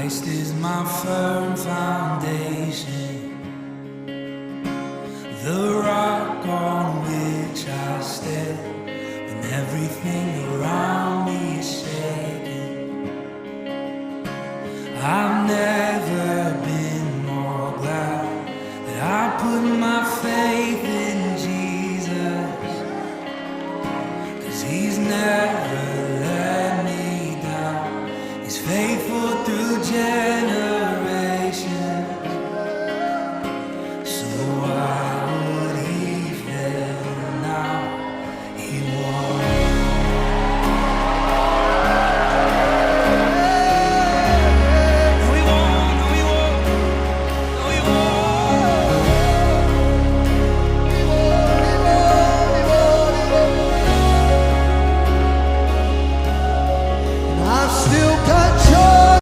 Christ is my firm foundation, the rock on which I stand when everything around me is shaking. I've never been more glad that I put my faith in Jesus, 'cause He's never let me down. He's faithful through generations.